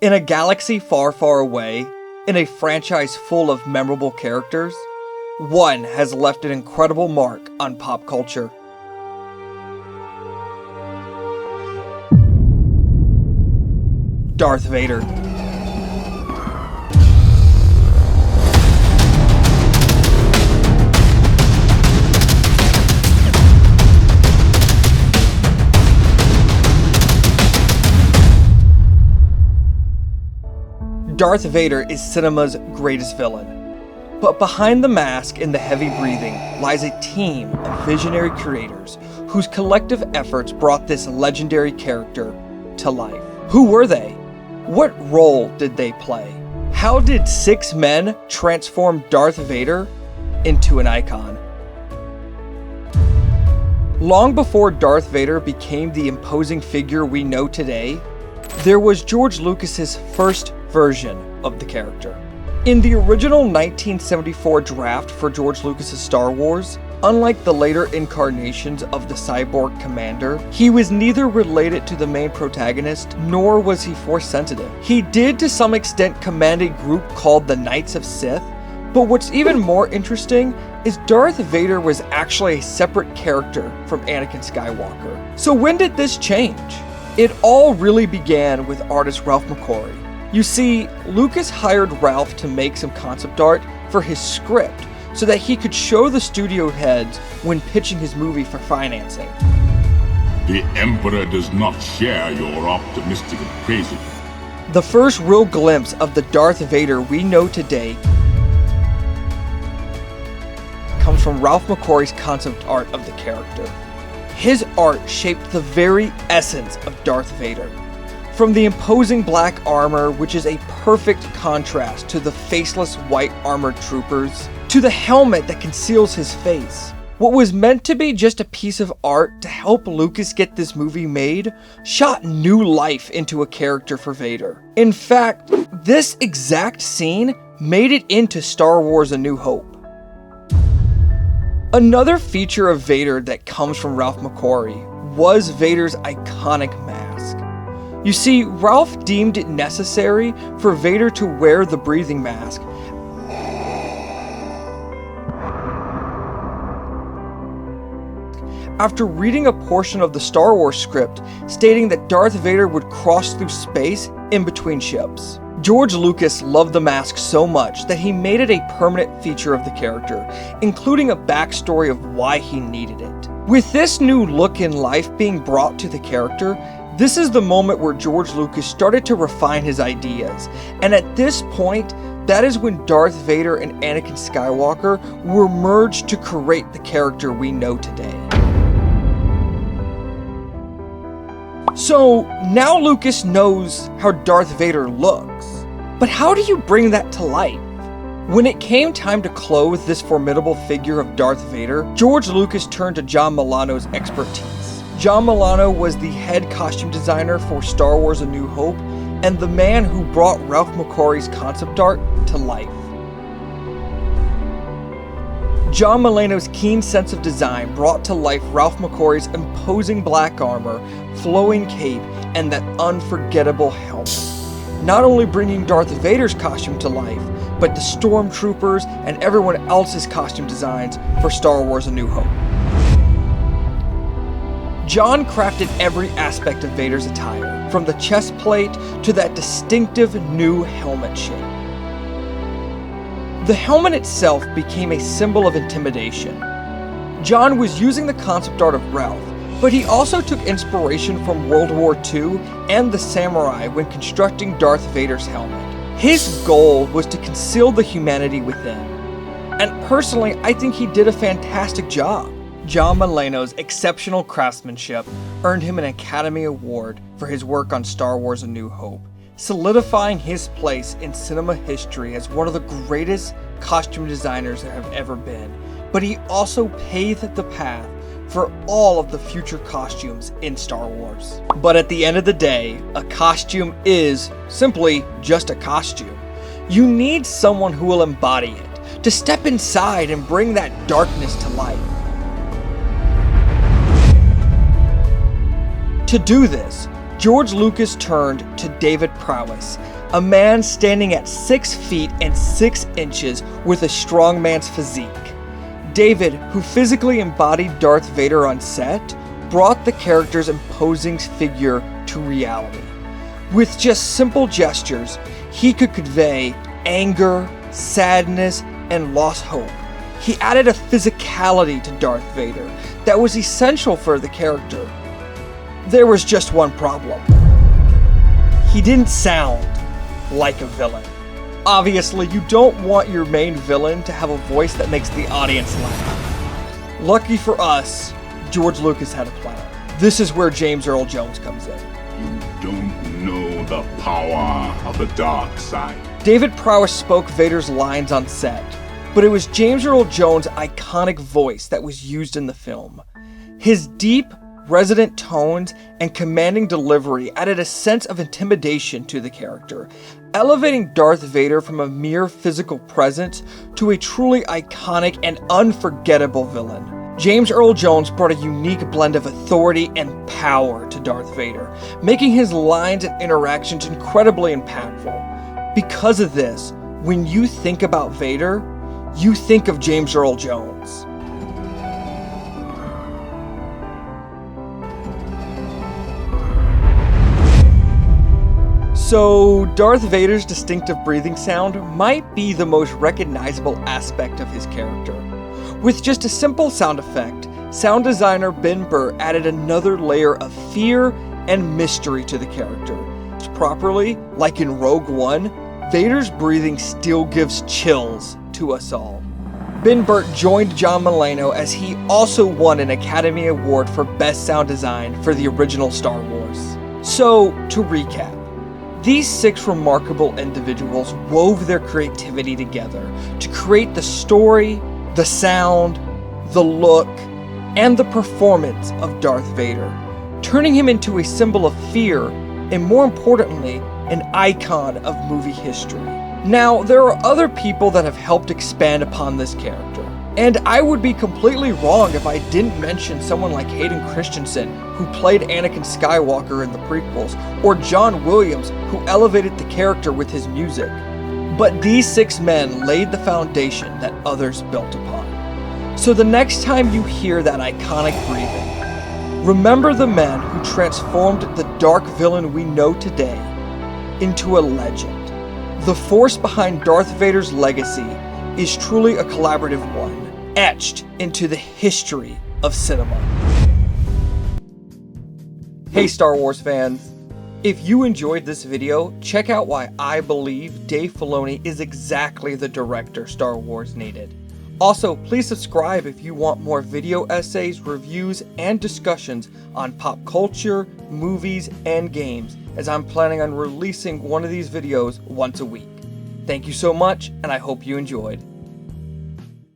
In a galaxy far, far away, in a franchise full of memorable characters, one has left an incredible mark on pop culture. Darth Vader. Darth Vader is cinema's greatest villain. But behind the mask and the heavy breathing lies a team of visionary creators whose collective efforts brought this legendary character to life. Who were they? What role did they play? How did 6 men transform Darth Vader into an icon? Long before Darth Vader became the imposing figure we know today, there was George Lucas's first version of the character. In the original 1974 draft for George Lucas's Star Wars, unlike the later incarnations of the cyborg commander, he was neither related to the main protagonist, nor was he force sensitive. He did to some extent command a group called the Knights of Sith, but what's even more interesting is Darth Vader was actually a separate character from Anakin Skywalker. So when did this change? It all really began with artist Ralph McQuarrie. You see, Lucas hired Ralph to make some concept art for his script so that he could show the studio heads when pitching his movie for financing. The Emperor does not share your optimistic appraisal. The first real glimpse of the Darth Vader we know today comes from Ralph McQuarrie's concept art of the character. His art shaped the very essence of Darth Vader. From the imposing black armor, which is a perfect contrast to the faceless white armored troopers, to the helmet that conceals his face. What was meant to be just a piece of art to help Lucas get this movie made, shot new life into a character for Vader. In fact, this exact scene made it into Star Wars A New Hope. Another feature of Vader that comes from Ralph McQuarrie was Vader's iconic mask. You see, Ralph deemed it necessary for Vader to wear the breathing mask after reading a portion of the Star Wars script stating that Darth Vader would cross through space in between ships. George Lucas loved the mask so much that he made it a permanent feature of the character, including a backstory of why he needed it. With this new look in life being brought to the character, this is the moment where George Lucas started to refine his ideas, and at this point, that is when Darth Vader and Anakin Skywalker were merged to create the character we know today. So, now Lucas knows how Darth Vader looks, but how do you bring that to life? When it came time to clothe this formidable figure of Darth Vader, George Lucas turned to John Milano's expertise. John Milano was the head costume designer for Star Wars A New Hope, and the man who brought Ralph McQuarrie's concept art to life. John Milano's keen sense of design brought to life Ralph McQuarrie's imposing black armor, flowing cape, and that unforgettable helmet. Not only bringing Darth Vader's costume to life, but the stormtroopers and everyone else's costume designs for Star Wars A New Hope. John crafted every aspect of Vader's attire, from the chest plate to that distinctive new helmet shape. The helmet itself became a symbol of intimidation. John was using the concept art of Ralph, but he also took inspiration from World War II and the samurai when constructing Darth Vader's helmet. His goal was to conceal the humanity within. And personally, I think he did a fantastic job. John Milano's exceptional craftsmanship earned him an Academy Award for his work on Star Wars A New Hope, solidifying his place in cinema history as one of the greatest costume designers there have ever been. But he also paved the path for all of the future costumes in Star Wars. But at the end of the day, a costume is simply just a costume. You need someone who will embody it, to step inside and bring that darkness to life. To do this, George Lucas turned to David Prowse, a man standing at 6 feet and 6 inches with a strong man's physique. David, who physically embodied Darth Vader on set, brought the character's imposing figure to reality. With just simple gestures, he could convey anger, sadness, and lost hope. He added a physicality to Darth Vader that was essential for the character. There was just one problem. He didn't sound like a villain. Obviously, you don't want your main villain to have a voice that makes the audience laugh. Lucky for us, George Lucas had a plan. This is where James Earl Jones comes in. You don't know the power of the dark side. David Prowse spoke Vader's lines on set, but it was James Earl Jones' iconic voice that was used in the film. His deep, resonant tones and commanding delivery added a sense of intimidation to the character, elevating Darth Vader from a mere physical presence to a truly iconic and unforgettable villain. James Earl Jones brought a unique blend of authority and power to Darth Vader, making his lines and interactions incredibly impactful. Because of this, when you think about Vader, you think of James Earl Jones. So, Darth Vader's distinctive breathing sound might be the most recognizable aspect of his character. With just a simple sound effect, sound designer Burtt added another layer of fear and mystery to the character. Properly, like in Rogue One, Vader's breathing still gives chills to us all. Burtt joined John Mollo as he also won an Academy Award for Best Sound Design for the original Star Wars. So, to recap, these 6 remarkable individuals wove their creativity together to create the story, the sound, the look, and the performance of Darth Vader, turning him into a symbol of fear and, more importantly, an icon of movie history. Now, there are other people that have helped expand upon this character, and I would be completely wrong if I didn't mention someone like Hayden Christensen, who played Anakin Skywalker in the prequels, or John Williams, who elevated the character with his music. But these 6 men laid the foundation that others built upon. So the next time you hear that iconic breathing, remember the men who transformed the dark villain we know today into a legend. The force behind Darth Vader's legacy is truly a collaborative one, etched into the history of cinema. Hey Star Wars fans, if you enjoyed this video, check out why I believe Dave Filoni is exactly the director Star Wars needed. Also, please subscribe if you want more video essays, reviews, and discussions on pop culture, movies, and games, as I'm planning on releasing one of these videos once a week. Thank you so much, and I hope you enjoyed.